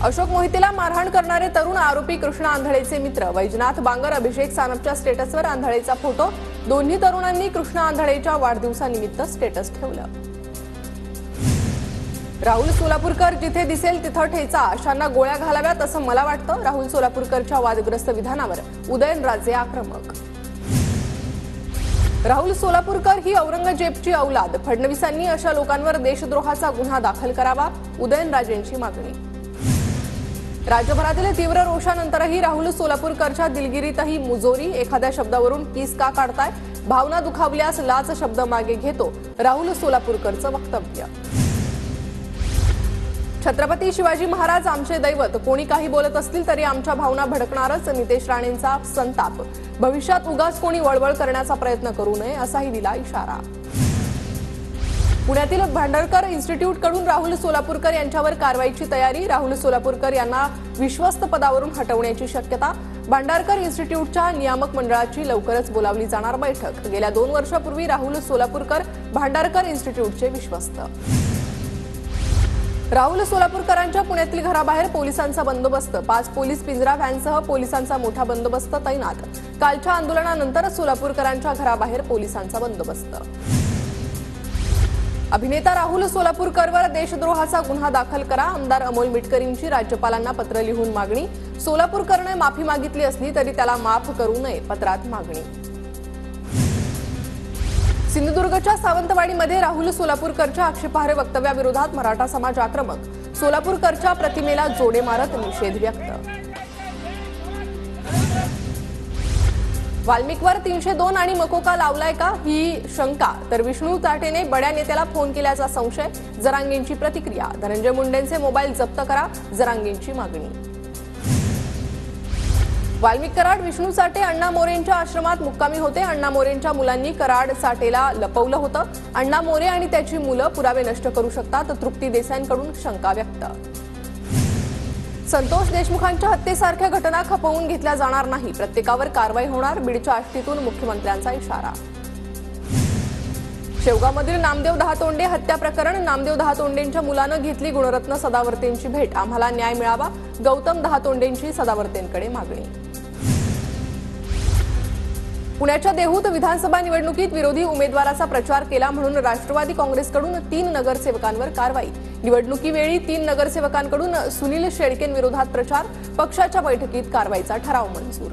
अशोक मोहितेला मारहाण करणारे तरुण आरोपी कृष्णा आंधळेचे मित्र वैजनाथ बांगर, अभिषेक सानपच्या स्टेटसवर आंधळेचा फोटो। दोन्ही तरुणांनी कृष्णा आंधळेच्या वाढदिवसानिमित्त स्टेटस ठेवलं। राहुल सोलापूरकर जिथे दिसेल तिथं ठेचा, अशांना गोळ्या घालाव्यात असं मला वाटतं। राहुल सोलापूरकरच्या वादग्रस्त विधानावर उदयनराजे आक्रमक। राहुल सोलापूरकर ही औरंगजेबची औलाद, फडणवीसांनी अशा लोकांवर देशद्रोहाचा गुन्हा दाखल करावा, उदयनराजेंची मागणी। राज्यभरातील तीव्र रोषानंतरही राहुल सोलापूरकरच्या दिलगिरीतही मुजोरी, एखाद्या शब्दावरून किस का काढताय, भावना दुखावल्यास लाच शब्द मागे घेतो, राहुल सोलापूरकरचं वक्तव्य। छत्रपती शिवाजी महाराज आमचे दैवत, कोणी काही बोलत असतील तरी आमच्या भावना भडकणारच, नितेश राणेंचा संताप। भविष्यात उगाच कोणी वळवळ करण्याचा प्रयत्न करू नये असाही दिला इशारा। पुण्यातील भांडारकर इन्स्टिट्यूटकडून राहुल सोलापूरकर यांच्यावर कारवाईची तयारी, राहुल सोलापूरकर यांना विश्वस्त पदावरून हटवण्याची शक्यता। भांडारकर इन्स्टिट्यूटच्या नियामक मंडळाची लवकरच बोलावली जाणार बैठक। गेल्या 2 वर्षापूर्वी राहुल सोलापूरकर भांडारकर इन्स्टिट्यूटचे विश्वस्त। राहुल सोलापूरकरांच्या पुण्यातील घराबाहेर पोलिसांचा बंदोबस्त, 5 पोलीस पिंजरा व्हॅनसह पोलिसांचा मोठा बंदोबस्त तैनात। कालच्या आंदोलनानंतर सोलापूरकरांच्या घराबाहेर पोलिसांचा बंदोबस्त। अभिनेता राहुल सोलापूरकरवर देशद्रोहाचा गुन्हा दाखल करा, आमदार अमोल मिटकरींची राज्यपालांना पत्र लिहून मागणी। सोलापूरकरने माफी मागितली असली तरी त्याला माफ करू नये, पत्रात मागणी। सिंधुदुर्गच्या सावंतवाडीमध्ये राहुल सोलापूरकरच्या आक्षेपार्ह वक्तव्याविरोधात मराठा समाज आक्रमक, सोलापूरकरच्या प्रतिमेला जोडे मारत निषेध व्यक्त। वाल्मिकवर 302 आणि मकोका लावलाय का ही शंका, तर विष्णू चाटेने बड्या नेत्याला फोन केल्याचा संशय, जरांगेंची प्रतिक्रिया। धनंजय मुंडेंचे मोबाईल जप्त करा, जरांगेंची मागणी। वाल्मिक कराड विष्णू चाटे अण्णा मोरेंच्या आश्रमात मुक्कामी होते, अण्णा मोरेंच्या मुलांनी कराड चाटेला लपवलं होतं। अण्णा मोरे आणि त्याची मुलं पुरावे नष्ट करू शकतात, तृप्ती देसाईंकडून शंका व्यक्त। संतोष देशमुखांच्या हत्येसारख्या घटना खपवून घेतल्या जाणार नाही, प्रत्येकावर कारवाई होणार, बीडच्या आष्टीतून मुख्यमंत्र्यांचा इशारा। शेवगावमधील नामदेव दहातोंडे हत्या प्रकरण, नामदेव दहातोंडेंच्या मुलानं घेतली गुणरत्न सदावर्तेंची भेट, आम्हाला न्याय मिळावा, गौतम दहातोंडेंची सदावर्तेंकडे मागणी। पुण्याच्या देहूत विधानसभा निवडणुकीत विरोधी उमेदवाराचा प्रचार केला म्हणून राष्ट्रवादी काँग्रेसकडून 3 नगरसेवकांवर कारवाई। निवडणुकीवेळी 3 नगरसेवकांकडून सुनील शेळकेंविरोधात प्रचार, पक्षाच्या बैठकीत कारवाईचा ठराव मंजूर।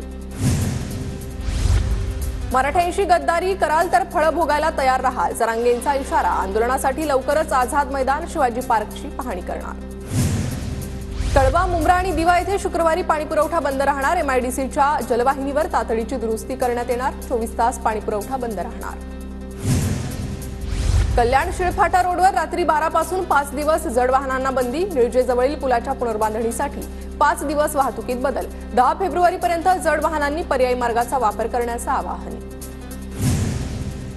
मराठ्यांशी गद्दारी कराल तर फळं भोगायला तयार राहा, जरांगेंचा इशारा। आंदोलनासाठी लवकरच आझाद मैदान, शिवाजी पार्कची पाहणी करणार। तळवा, मुंब्रा आणि दिवा येथे शुक्रवारी पाणीपुरवठा बंद राहणार, एमआयडीसीच्या जलवाहिनीवर तातडीची दुरुस्ती करण्यात येणार, 24 तास पाणीपुरवठा बंद राहणार। कल्याण शिळफाटा रोडवर रात्री 12 पासून 5 दिवस जड वाहनांना बंदी, निळजेजवळील पुलाच्या पुनर्बांधणीसाठी 5 दिवस वाहतुकीत बदल, 10 फेब्रुवारीपर्यंत जड वाहनांनी पर्यायी मार्गाचा वापर करण्याचं आवाहन।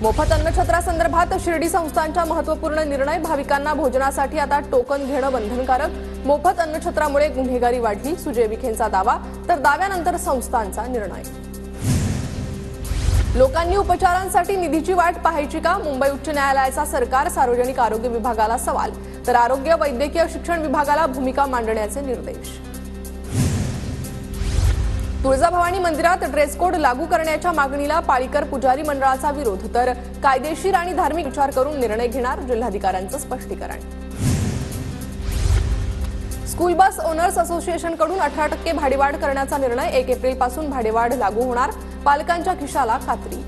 मोफत अन्नछत्रासंदर्भात शिर्डी संस्थानचा महत्त्वपूर्ण निर्णय, भाविकांना भोजनासाठी आता टोकन घेणं बंधनकारक, मोफत अन्नछत्रामुळे गुन्हेगारी वाढली, सुजय विखेंचा दावा, तर दाव्यानंतर संस्थानचा निर्णय। लोकांनी उपचारांसाठी निधीची वाट पाहायची का, मुंबई उच्च न्यायालयाचा सरकार सार्वजनिक आरोग्य विभागाला सवाल, तर आरोग्य वैद्यकीय शिक्षण विभागाला भूमिका मांडण्याचे निर्देश। तुळजाभवानी मंदिरात ड्रेस कोड लागू करण्याच्या मागणीला पाळीकर पुजारी मंडळाचा विरोध, तर कायदेशीर आणि धार्मिक विचार करून निर्णय घेणार, जिल्हाधिकाऱ्यांचं स्पष्टीकरण। स्कूल बस ओनर्स असोसिएशनकडून 18% भाडेवाढ करण्याचा निर्णय, 1 एप्रिलपासून भाडेवाढ लागू होणार, पालकांच्या खिशाला खात्री।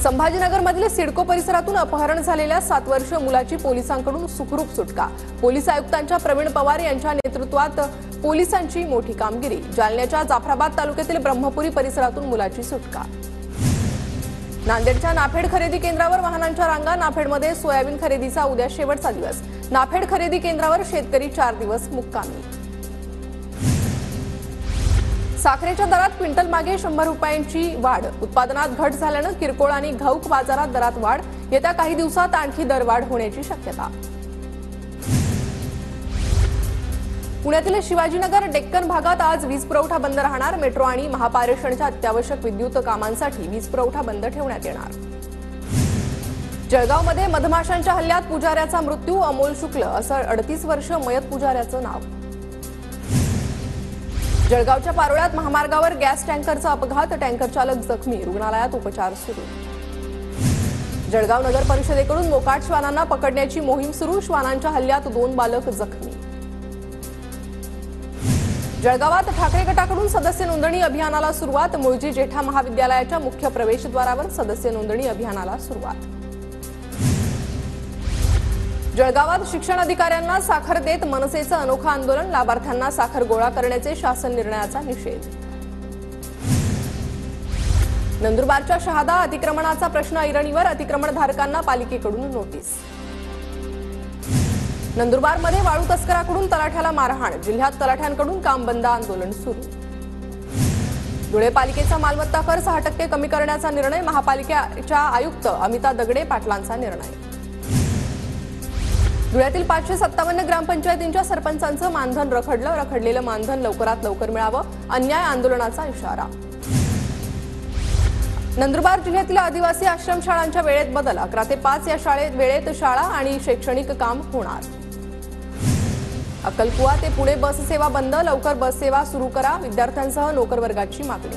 संभाजीनगरमधील सिडको परिसरातून अपहरण झालेल्या 7 वर्षीय मुलाची पोलिसांकडून सुखरूप सुटका, पोलीस आयुक्तांच्या प्रवीण पवार यांच्या नेतृत्वात पोलिसांची मोठी कामगिरी। जालन्याच्या जाफराबाद तालुक्यातील ब्रह्मपुरी परिसरातून मुलाची सुटका। नांदेडच्या नाफेड खरेदी केंद्रावर वाहनांच्या रांगा, नाफेडमध्ये सोयाबीन खरेदीचा उद्या शेवटचा दिवस, नाफेड खरेदी केंद्रावर शेतकरी 4 दिवस मुक्कामी। साखरेच्या दरात क्विंटल मागे 100 रुपयांची वाढ, उत्पादनात घट झाल्यानं किरकोळ आणि घाऊक बाजारात दरात वाढ, येत्या काही दिवसात आणखी दरवाढ होण्याची शक्यता। पुण्यातील शिवाजीनगर डेक्कन भागात आज वीज पुरवठा बंद राहणार, मेट्रो आणि महापारेषणच्या अत्यावश्यक विद्युत कामांसाठी वीज पुरवठा बंद ठेवण्यात येणार। जळगावमध्ये मधमाशांच्या हल्ल्यात पुजाऱ्याचा मृत्यू. अमोल शुक्ल असं 38 वर्ष मयत पुजाऱ्याचं नाव. जळगावच्या पारोळ्यात महामार्गावर गॅस टँकरचा अपघात. टँकर चालक जखमी. रुग्णालयात उपचार सुरू. जळगाव नगर परिषदेकडून मोकाट श्वानांना पकडण्याची मोहीम सुरू. श्वानांच्या हल्ल्यात 2 बालक जखमी. जळगावात ठाकरे गटाकडून सदस्य नोंदणी अभियानाला सुरुवात. मुळजी जेठा महाविद्यालयाच्या मुख्य प्रवेशद्वारावर सदस्य नोंदणी अभियानाला सुरुवात. जळगावात शिक्षण अधिकाऱ्यांना साखर देत मनसेचं अनोखं आंदोलन. लाभार्थ्यांना साखर गोळा करण्याचे शासन निर्णयाचा निषेध. नंदुरबारच्या शहादा अतिक्रमणाचा प्रश्न ऐरणीवर. अतिक्रमणधारकांना पालिकेकडून नोटीस. नंदुरबारमध्ये वाळू तस्कराकडून तलाठ्याला मारहाण. जिल्ह्यात तलाठ्यांकडून काम बंद आंदोलन सुरू. धुळे पालिकेचा मालमत्ता कर 6% कमी करण्याचा निर्णय. महापालिकेच्या आयुक्त अमिता दगडे पाटलांचा निर्णय. धुळ्यातील 557 ग्रामपंचायतींच्या सरपंचांचं मानधन रखडलं. रखडलेलं मानधन लवकरात लवकर मिळावं. अन्याय आंदोलनाचा इशारा. नंदुरबार जिल्ह्यातील आदिवासी आश्रमशाळांच्या वेळेत बदल. 11 ते 5 या वेळेत शाळा आणि शैक्षणिक काम होणार. अक्कलकुवा ते पुणे बस सेवा बंद. लवकर बस सेवा सुरू करा. विद्यार्थ्यांसह नोकर वर्गाची मागणी.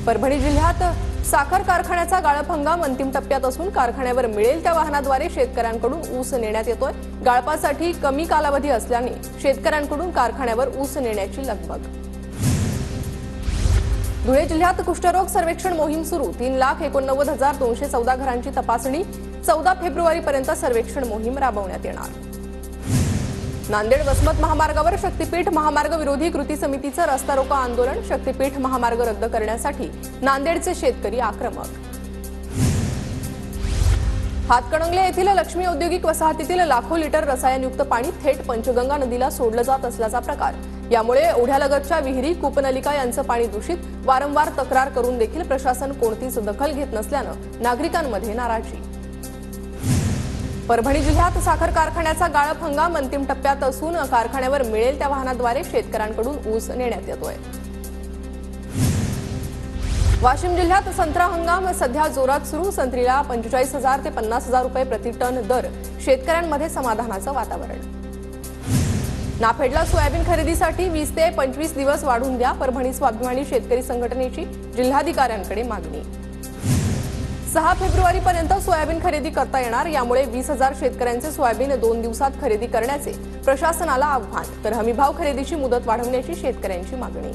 परभणी जिल्ह्यात साखर कारखान्याचा गाळप हंगाम अंतिम टप्प्यात असून कारखान्यावर मिळेल त्या वाहनाद्वारे शेतकऱ्यांकडून ऊस नेण्यात येतोय. गाळपासाठी कमी कालावधी असल्याने शेतकऱ्यांकडून कारखान्यावर ऊस नेण्याची लगबग. धुळे जिल्ह्यात कुष्ठरोग सर्वेक्षण मोहीम सुरू. 3,89,214 घरांची तपासणी. 14 फेब्रुवारीपर्यंत सर्वेक्षण मोहीम राबवण्यात येणार. नांदेड वसमत महामार्गावर शक्तीपीठ महामार्ग विरोधी कृती समितीचं रस्ता रोको आंदोलन. शक्तीपीठ महामार्ग रद्द करण्यासाठी नांदेडचे शेतकरी आक्रमक. हातकणंगले येथील लक्ष्मी औद्योगिक वसाहतीतील लाखो लिटर रसायनयुक्त पाणी थेट पंचगंगा नदीला सोडलं जात असल्याचा प्रकार. यामुळे ओढ्यालगतच्या विहिरी, कूपनलिका यांचं पाणी दूषित. वारंवार तक्रार करून देखील प्रशासन कोणतीच दखल घेत नसल्यानं नागरिकांमध्ये नाराजी. परभणी जिल्ह्यात साखर कारखान्याचा गाळप हंगाम अंतिम टप्प्यात असून कारखान्यावर मिळेल त्या वाहनाद्वारे शेतकऱ्यांकडून ऊस नेण्यात येतोय. वाशिम जिल्ह्यात संत्रा हंगाम सध्या जोरात सुरू. संत्रीला 45,000 ते 50,000 रुपये प्रति टन दर. शेतकऱ्यांमध्ये समाधानाचं वातावरण. नाफेडला सोयाबीन खरेदीसाठी 20 ते 25 दिवस वाढवून द्या. परभणी स्वाभिमानी शेतकरी संघटनेची जिल्हाधिकाऱ्यांकडे मागणी. 6 फेब्रुवारीपर्यंत सोयाबीन खरेदी करता येणार. यामुळे 20,000 शेतकऱ्यांचे सोयाबीन 2 दिवसात खरेदी करण्याचे प्रशासनाला आव्हान. तर हमीभाव खरेदीची मुदत वाढवण्याची शेतकऱ्यांची मागणी.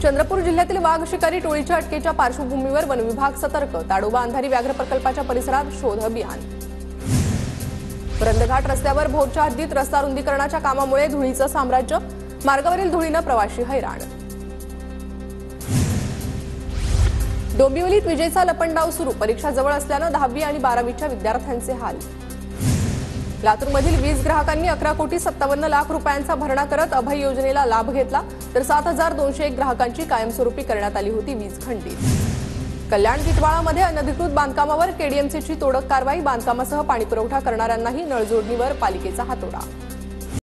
चंद्रपूर जिल्ह्यातील वाघ शिकारी टोळीच्या अटकेच्या पार्श्वभूमीवर वनविभाग सतर्क. ताडोबा अंधारी व्याघ्र प्रकल्पाच्या परिसरात शोध अभियान. रंधघाट रस्त्यावर भोरच्या हद्दीत रस्ता रुंदीकरणाच्या कामामुळे धुळीचं साम्राज्य. मार्गावरील धुळीनं प्रवासी हैराण. डोंबिवलीत विजेचा लपंडाव सुरू. परीक्षा जवळ असल्यानं 10वी आणि 12वीच्या विद्यार्थ्यांचे हाल. लातूरमधील वीज ग्राहकांनी 11,57,00,000 रुपयांचा भरणा करत अभय योजनेला लाभ घेतला. तर 7,201 ग्राहकांची कायमस्वरूपी करण्यात आली होती वीज खंडित. कल्याण टिटवाळामध्ये अनधिकृत बांधकामावर केडीएमसीची तोडक कारवाई. बांधकामासह पाणीपुरवठा करणाऱ्यांनाही नळजोडणीवर पालिकेचा हातोडा.